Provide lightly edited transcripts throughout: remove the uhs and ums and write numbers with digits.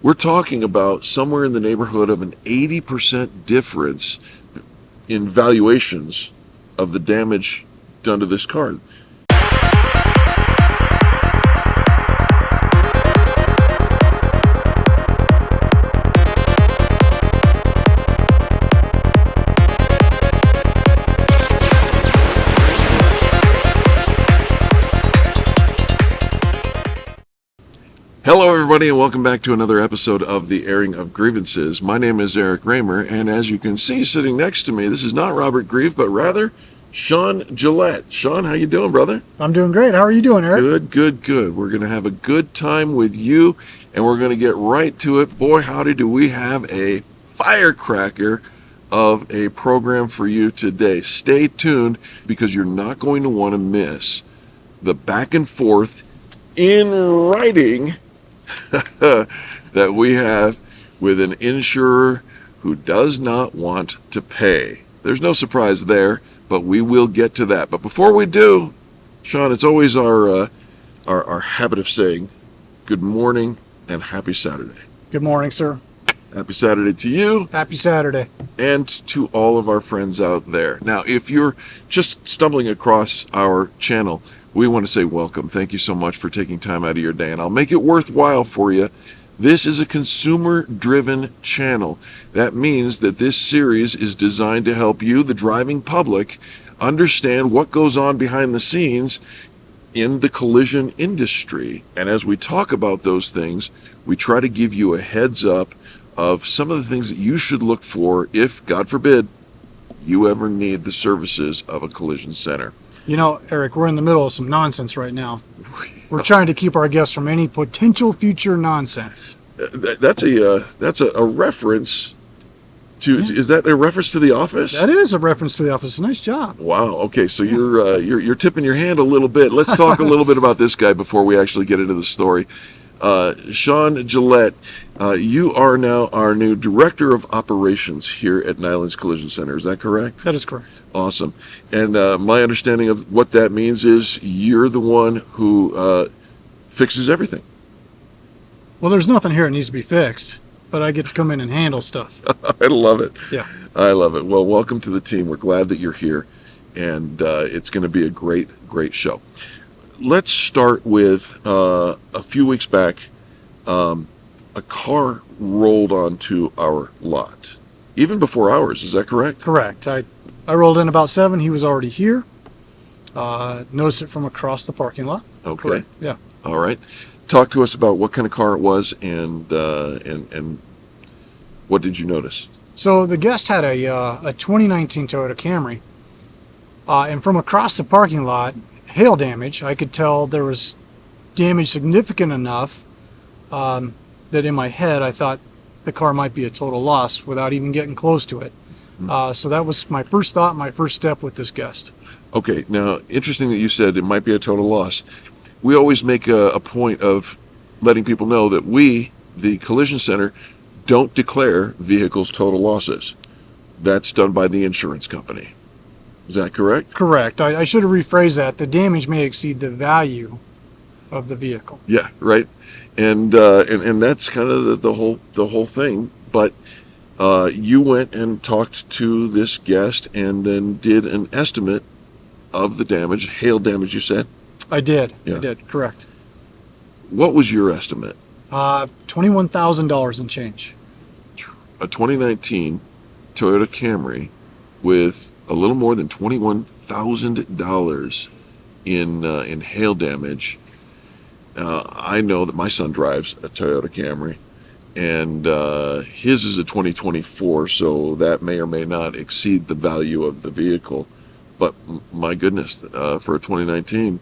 We're talking about somewhere in the neighborhood of an 80% difference in valuations of the damage done to this car. Hello everybody and welcome back to another episode of the airing of Grievances. My name is Eric Reamer, and as you can see sitting next to me, this is not Robert Grieve, but rather Sean Gillette. Sean, how you doing, brother? I'm doing great. How are you doing, Eric? Good. We're going to have a good time with you, and we're going to get right to it. Boy, howdy, do we have a firecracker of a program for you today. Stay tuned because you're not going to want to miss the back and forth in writing that we have with an insurer who does not want to pay. There's no surprise there, but we will get to that. But before we do, Sean, it's always our habit of saying good morning and happy Saturday. Good morning, sir. Happy Saturday to you. Happy Saturday. And to all of our friends out there. Now, if you're just stumbling across our channel, we want to say welcome. Thank you so much for taking time out of your day, and I'll make it worthwhile for you. This is a consumer-driven channel. That means that this series is designed to help you, the driving public, understand what goes on behind the scenes in the collision industry. And as we talk about those things, we try to give you a heads up of some of the things that you should look for if, God forbid, you ever need the services of a collision center. You know, Eric, we're in the middle of some nonsense right now. We're trying to keep our guests from any potential future nonsense. That's a reference to. Is that a reference to The Office? That is a reference to The Office. Nice job. Wow. Okay, so you're tipping your hand a little bit. Let's talk a little bit about this guy before we actually get into the story. Sean Gillette, you are now our new Director of Operations here at Nylund's Collision Center. Is that correct? That is correct. Awesome. And my understanding of what that means is you're the one who fixes everything. Well, there's nothing here that needs to be fixed, but I get to come in and handle stuff. I love it. Yeah. I love it. Well, welcome to the team. We're glad that you're here, and it's going to be a great show. Let's start with a few weeks back, a car rolled onto our lot, even before ours. Is that correct? Correct. I rolled in about 7. He was already here. Noticed it from across the parking lot. Okay. Correct. Yeah. All right. Talk to us about what kind of car it was and what did you notice? So the guest had a 2019 Toyota Camry, and from across the parking lot, hail damage. I could tell there was damage significant enough that in my head I thought the car might be a total loss without even getting close to it. So that was my first thought, my first step with this guest. Okay, now interesting that you said it might be a total loss. We always make a point of letting people know that we, the collision center, don't declare vehicles total losses. That's done by the insurance company. Is that correct? Correct. I should have rephrased that. The damage may exceed the value of the vehicle. Yeah, right. And that's kind of the whole thing. But you went and talked to this guest and then did an estimate of the damage, hail damage, you said? I did. Yeah. I did. Correct. What was your estimate? $21,000 and change. A 2019 Toyota Camry with a little more than $21,000 in hail damage. I know that my son drives a Toyota Camry, and his is a 2024, so that may or may not exceed the value of the vehicle. But my goodness, for a 2019,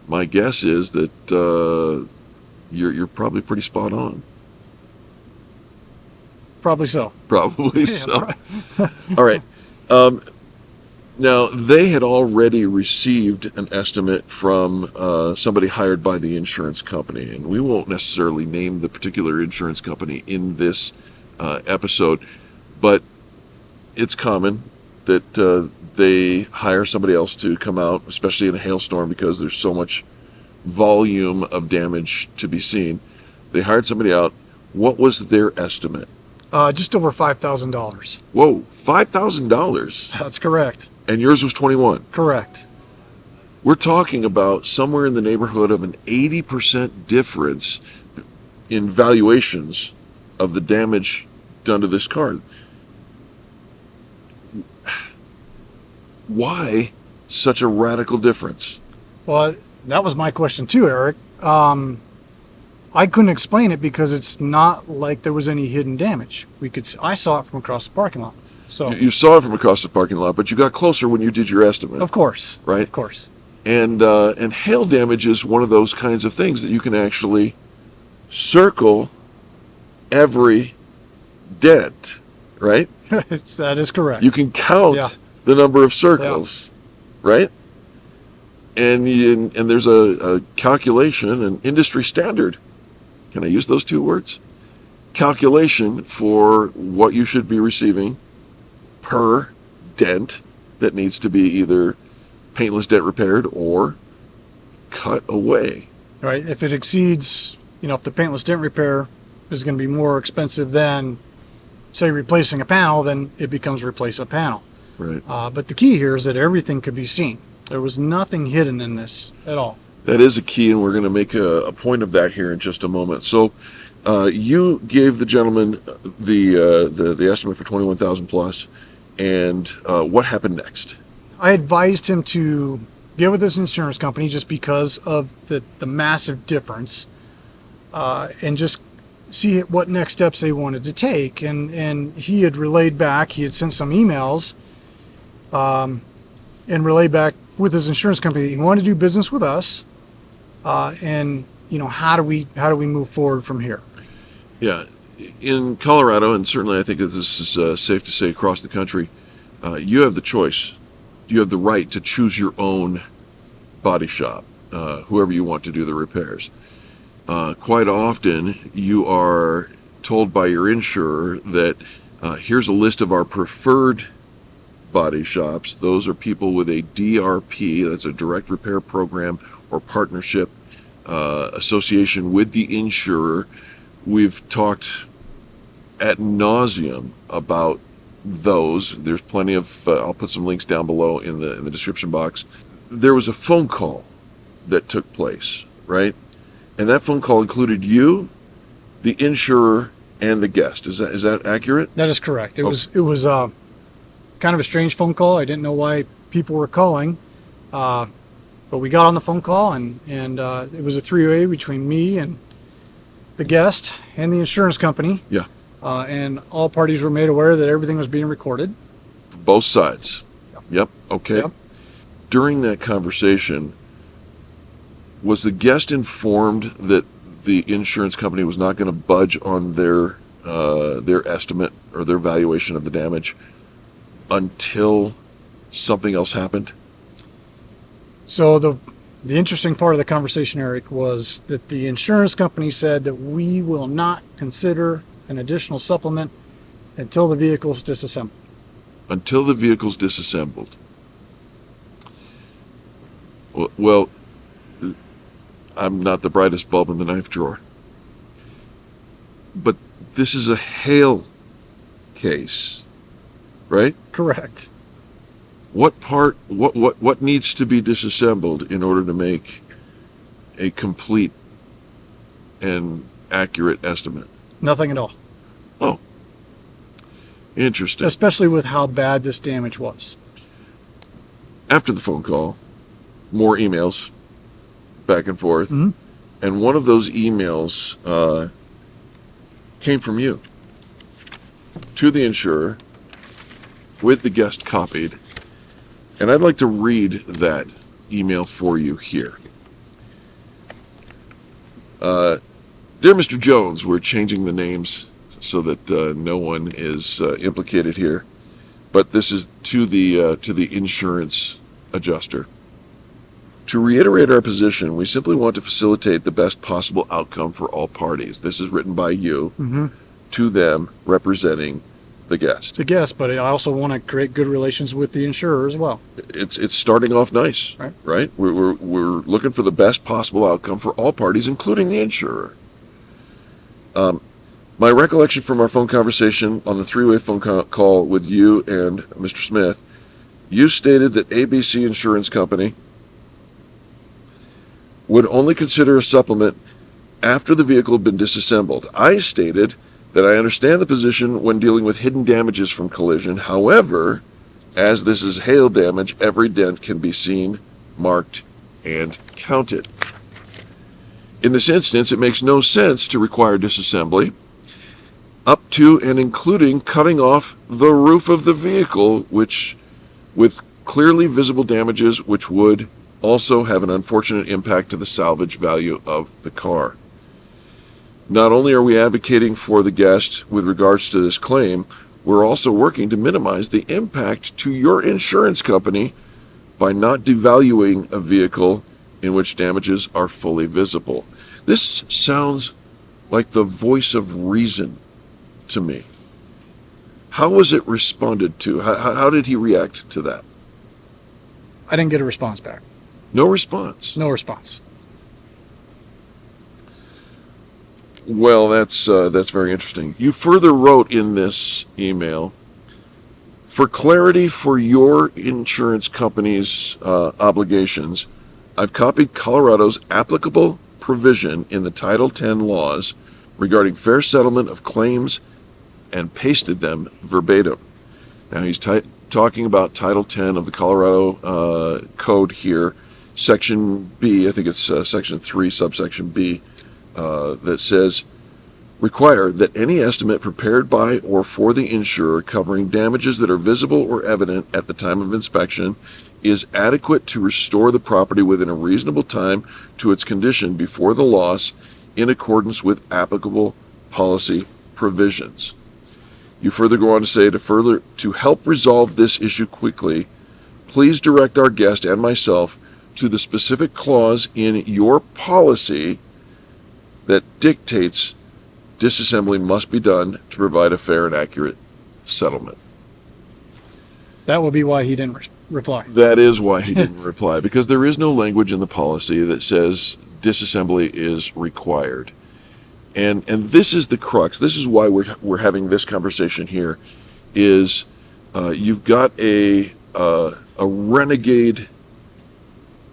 my guess is that you're probably pretty spot on. Probably so. Probably Yeah, so. All right. Now, they had already received an estimate from somebody hired by the insurance company, and we won't necessarily name the particular insurance company in this episode, but it's common that they hire somebody else to come out, especially in a hailstorm, because there's so much volume of damage to be seen. They hired somebody out, What was their estimate? Just over $5,000. Whoa, $5,000, That's correct. and yours was 21. Correct. We're talking about somewhere in the neighborhood of an 80% difference in valuations of the damage done to this car. Why such a radical difference? Well, that was my question too, Eric. I couldn't explain it because it's not like there was any hidden damage. I saw it from across the parking lot. So, You saw it from across the parking lot, but you got closer when you did your estimate. of course, Right? of course. And hail damage is one of those kinds of things that you can actually circle every dent, right? That is correct. You can count Yeah. the number of circles, right? And there's a calculation, an industry standard. Can I use those two words? Calculation for what you should be receiving per dent that needs to be either paintless dent repaired or cut away. Right. If it exceeds, if the paintless dent repair is going to be more expensive than, say, replacing a panel, then it becomes replace a panel. Right. But the key here is that everything could be seen. There was nothing hidden in this at all. That is a key, and we're going to make a point of that here in just a moment. So, you gave the gentleman the estimate for 21,000 plus, and what happened next? I advised him to get with his insurance company just because of the massive difference, and just see what next steps they wanted to take. And he had relayed back, he had sent some emails, and relayed back with his insurance company that he wanted to do business with us, and how do we move forward from here? Yeah, in Colorado, and certainly I think this is safe to say across the country, you have the choice. You have the right to choose your own body shop, whoever you want to do the repairs. Quite often, you are told by your insurer that here's a list of our preferred body shops. Those are people with a DRP, that's a direct repair program or partnership association with the insurer. We've talked ad nauseum about those. There's plenty of, I'll put some links down below in the description box. There was a phone call that took place, right? And that phone call included you, the insurer, and the guest. Is that accurate? That is correct. It was kind of a strange phone call. I didn't know why people were calling, but we got on the phone call, and it was a three-way between me and the guest and the insurance company. Yeah. And all parties were made aware that everything was being recorded. Both sides. Yep. Okay. Yep. During that conversation, was the guest informed that the insurance company was not going to budge on their estimate or their valuation of the damage until something else happened? So the interesting part of the conversation, Eric, was that the insurance company said that we will not consider an additional supplement until the vehicle is disassembled. Until the vehicle's disassembled. Well, I'm not the brightest bulb in the knife drawer. But this is a hail case, right? Correct. What needs to be disassembled in order to make a complete and accurate estimate? Nothing at all. Oh, interesting. Especially with how bad this damage was. After the phone call, more emails back and forth. Mm-hmm. And one of those emails came from you to the insurer with the guest copied. And I'd like to read that email for you here. Dear Mr. Jones, we're changing the names so that no one is implicated here. But this is to the insurance adjuster. To reiterate our position, we simply want to facilitate the best possible outcome for all parties. This is written by you to them representing the guest. The guest, but I also want to create good relations with the insurer as well. It's starting off nice, right? We're looking for the best possible outcome for all parties, including the insurer. My recollection from our phone conversation on the three-way phone call with you and Mr. Smith, you stated that ABC Insurance Company would only consider a supplement after the vehicle had been disassembled. I stated that I understand the position when dealing with hidden damages from collision. However, as this is hail damage, every dent can be seen, marked, and counted. In this instance, it makes no sense to require disassembly up to and including cutting off the roof of the vehicle, which with clearly visible damages, which would also have an unfortunate impact to the salvage value of the car. Not only are we advocating for the guest with regards to this claim, we're also working to minimize the impact to your insurance company by not devaluing a vehicle in which damages are fully visible. This sounds like the voice of reason to me. How was it responded to? How did he react to that? I didn't get a response back. No response. No response. Well, that's very interesting. You further wrote in this email, for clarity for your insurance company's obligations, I've copied Colorado's applicable provision in the Title 10 laws regarding fair settlement of claims and pasted them verbatim. Now he's talking about Title 10 of the Colorado Code here, Section B, I think it's Section 3, subsection B, that says, require that any estimate prepared by or for the insurer covering damages that are visible or evident at the time of inspection is adequate to restore the property within a reasonable time to its condition before the loss in accordance with applicable policy provisions. You further go on to say, to help resolve this issue quickly, please direct our guest and myself to the specific clause in your policy that dictates disassembly must be done to provide a fair and accurate settlement. That would be why he didn't reply. That is why he didn't reply, because there is no language in the policy that says disassembly is required. And this is the crux. This is why we're having this conversation here, is you've got a renegade,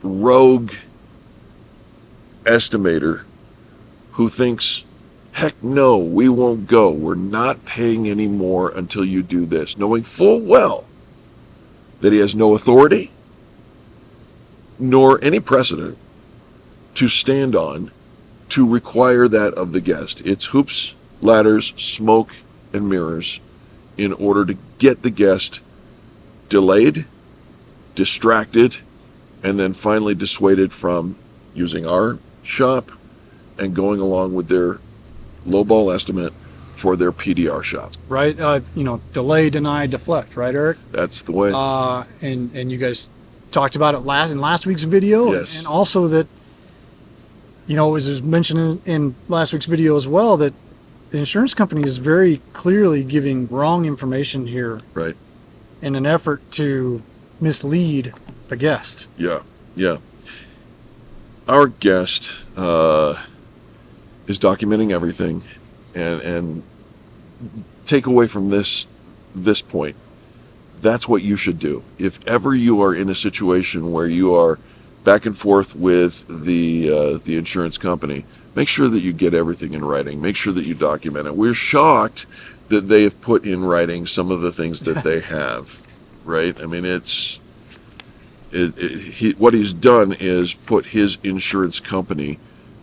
rogue estimator who thinks, heck no, we won't go. We're not paying any more until you do this, knowing full well that he has no authority nor any precedent to stand on to require that of the guest. It's hoops, ladders, smoke, and mirrors in order to get the guest delayed, distracted, and then finally dissuaded from using our shop and going along with their lowball estimate for their PDR shop. Right? Delay, deny, deflect, right, Eric? That's the way. And you guys talked about it in last week's video. Yes. And also that, it was mentioned in last week's video as well, that the insurance company is very clearly giving wrong information here. Right. In an effort to mislead the guest. Yeah. Our guest is documenting everything, and take away from this point, that's what you should do. If ever you are in a situation where you are back and forth with the insurance company, make sure that you get everything in writing. Make sure that you document it. We're shocked that they have put in writing some of the things that they have, right? I mean, what he's done is put his insurance company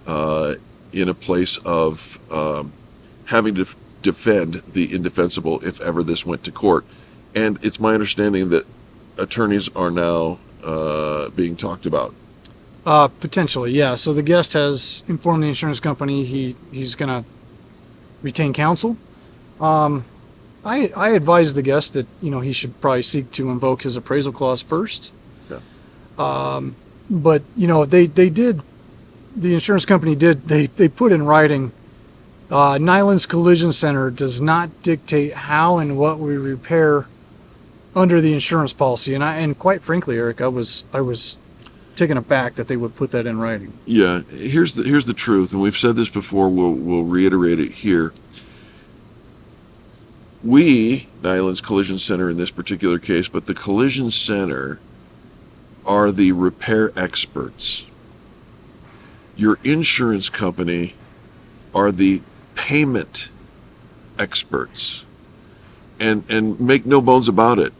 in a place of having to defend the indefensible if ever this went to court. And it's my understanding that attorneys are now being talked about. Potentially, yeah. So the guest has informed the insurance company he's going to retain counsel. I advise the guest that he should probably seek to invoke his appraisal clause first. Yeah. But the insurance company they put in writing, Nylund's Collision Center does not dictate how and what we repair under the insurance policy. And quite frankly, Eric, I was taken aback that they would put that in writing. Yeah, here's the truth, and we've said this before. We'll reiterate it here. we, Nylund's Collision Center in this particular case, but the Collision Center are the repair experts. Your insurance company are the payment experts. And make no bones about it,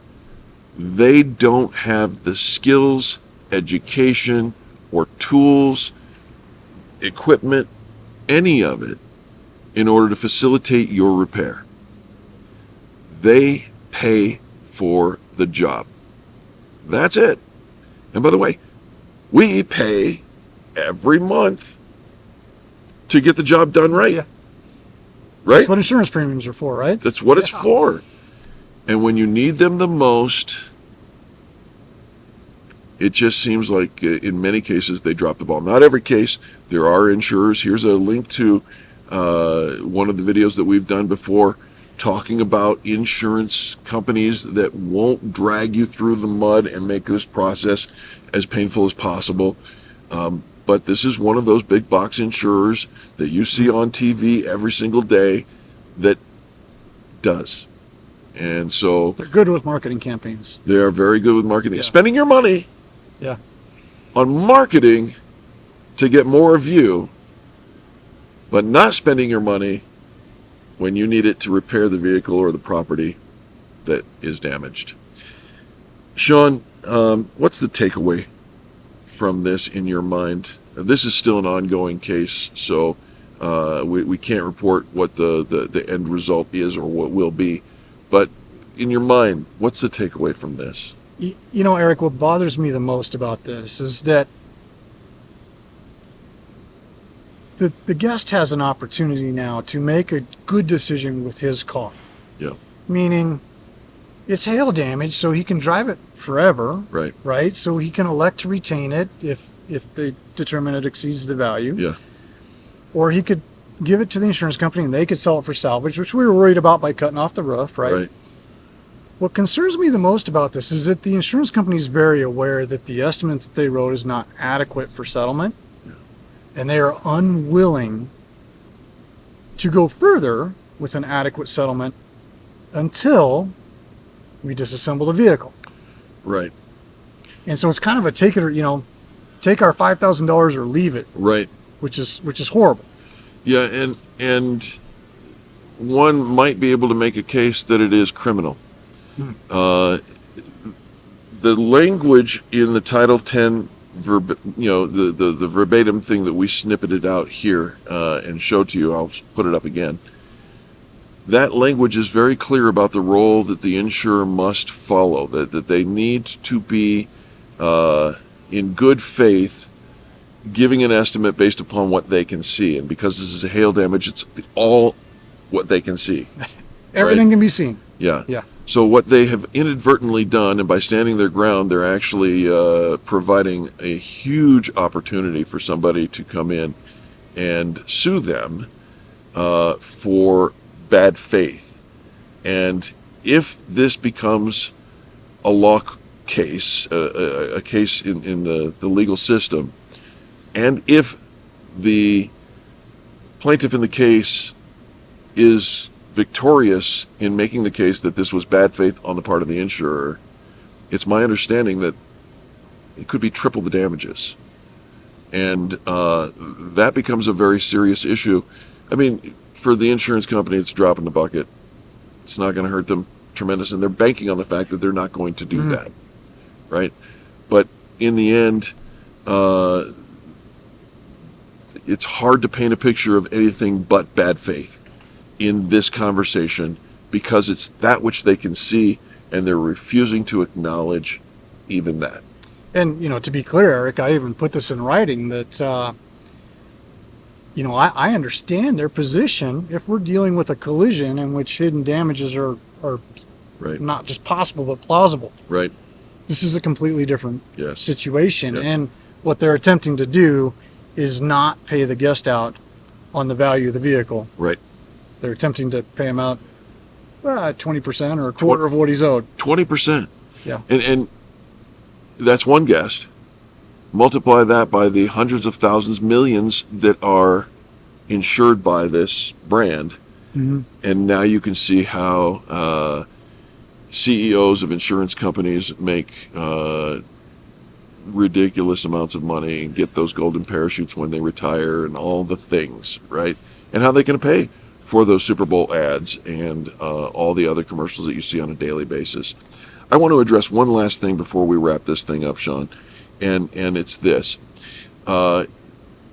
they don't have the skills, education, or tools, equipment, any of it, in order to facilitate your repair. They pay for the job. That's it. And by the way, we pay every month to get the job done right. Yeah. Right? That's what insurance premiums are for, right? That's what it's for. And when you need them the most, it just seems like in many cases they drop the ball. Not every case. There are insurers. Here's a link to one of the videos that we've done before talking about insurance companies that won't drag you through the mud and make this process as painful as possible. But this is one of those big box insurers that you see on TV every single day that does. And so They're good with marketing campaigns. they are very good with marketing. Yeah. Spending your money Yeah. on marketing to get more of you, but not spending your money when you need it to repair the vehicle or the property that is damaged. Sean, what's the takeaway from this in your mind? This is still an ongoing case, so we can't report what the end result is or what will be. But in your mind, what's the takeaway from this? You know, Eric, what bothers me the most about this is that the guest has an opportunity now to make a good decision with his car. Yeah. Meaning, it's hail damage, so he can drive it forever. Right. Right? So he can elect to retain it if they determine it exceeds the value. Yeah. Or he could give it to the insurance company and they could sell it for salvage, which we were worried about by cutting off the roof, right? Right. What concerns me the most about this is that the insurance company is very aware that the estimate that they wrote is not adequate for settlement. Yeah. And they are unwilling to go further with an adequate settlement until we disassemble the vehicle. Right. And so it's kind of a take it or, take our $5,000 or leave it, Right. which is horrible. Yeah, and one might be able to make a case that it is criminal. The language in the Title 10 the verbatim thing that we snippeted out here and showed to you, I'll put it up again. That language is very clear about the role that the insurer must follow, that they need to be in good faith giving an estimate based upon what they can see. And because this is a hail damage, it's all what they can see. Everything can be seen. Yeah. Yeah. So what they have inadvertently done, and by standing their ground, they're actually providing a huge opportunity for somebody to come in and sue them for bad faith. And if this becomes a law case, a case in the legal system, and if the plaintiff in the case is victorious in making the case that this was bad faith on the part of the insurer, it's my understanding that it could be triple the damages. And that becomes a very serious issue. I mean, for the insurance company, it's a drop in the bucket. It's not going to hurt them tremendous, and they're banking on the fact that they're not going to do that, right? But in the end, it's hard to paint a picture of anything but bad faith in this conversation because it's that which they can see, and they're refusing to acknowledge even that. And, to be clear, Eric, I even put this in writing that, I understand their position if we're dealing with a collision in which hidden damages are Right. not just possible but plausible. Right. This is a completely different Yes. situation. Yep. And what they're attempting to do is not pay the guest out on the value of the vehicle. Right. They're attempting to pay him out 20% or a quarter of what he's owed. 20%. Yeah. And that's one guest. Multiply that by the hundreds of thousands, millions that are insured by this brand, And now you can see how CEOs of insurance companies make ridiculous amounts of money and get those golden parachutes when they retire and all the things, right? And how they can pay for those Super Bowl ads and all the other commercials that you see on a daily basis. I want to address one last thing before we wrap this thing up, Sean, and it's this.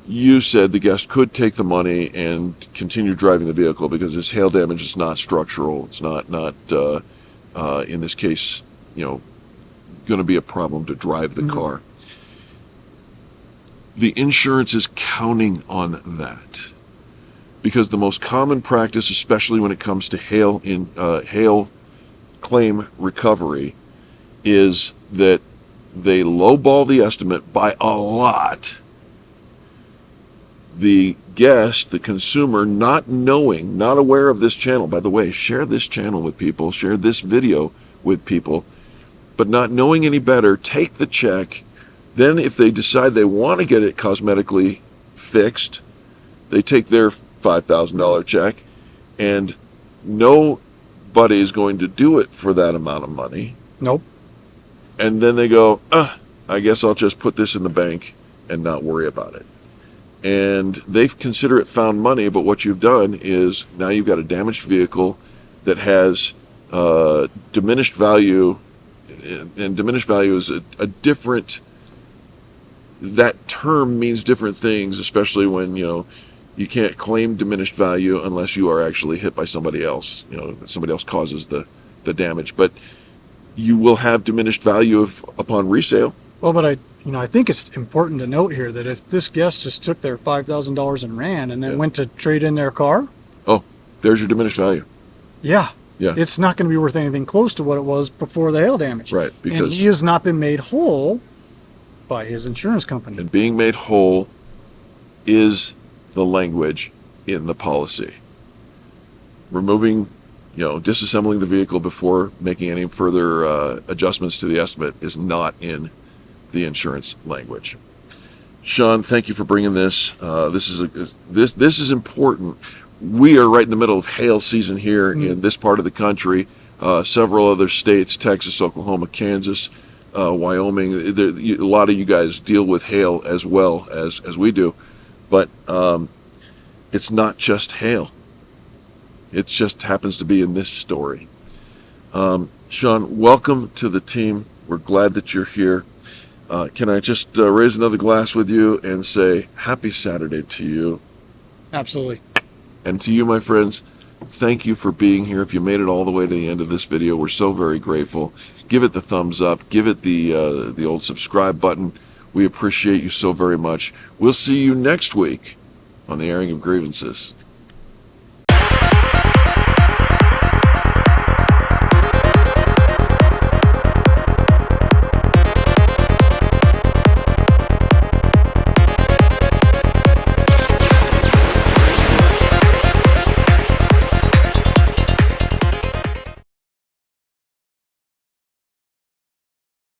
You said the guest could take the money and continue driving the vehicle because his hail damage is not structural. It's not in this case, going to be a problem to drive the car. The insurance is counting on that because the most common practice, especially when it comes to hail claim recovery, is that they lowball the estimate by a lot. The guest, the consumer, not knowing, not aware of this channel. By the way, share this channel with people, share this video with people, but not knowing any better, take the check. Then if they decide they want to get it cosmetically fixed, they take their $5,000 check, and nobody is going to do it for that amount of money. Nope. And then they go, I guess I'll just put this in the bank and not worry about it. And they consider it found money, but what you've done is now you've got a damaged vehicle that has diminished value, and diminished value is a different, that term means different things, especially when, you can't claim diminished value unless you are actually hit by somebody else, somebody else causes the damage. But you will have diminished value upon resale. Well, but I think it's important to note here that if this guest just took their $5,000 and ran and then went to trade in their car, there's your diminished value. Yeah. Yeah. It's not going to be worth anything close to what it was before the hail damage. Right. Because, and he has not been made whole by his insurance company. And being made whole is the language in the policy. Removing, disassembling the vehicle before making any further adjustments to the estimate is not in the insurance language. Sean, thank you for bringing this. This is important. We are right in the middle of hail season here in this part of the country. Several other states, Texas, Oklahoma, Kansas, Wyoming, a lot of you guys deal with hail as well as we do. But it's not just hail. It just happens to be in this story. Sean, welcome to the team. We're glad that you're here. Can I just raise another glass with you and say happy Saturday to you? Absolutely. And to you, my friends, thank you for being here. If you made it all the way to the end of this video, we're so very grateful. Give it the thumbs up. Give it the old subscribe button. We appreciate you so very much. We'll see you next week on the airing of Grievances.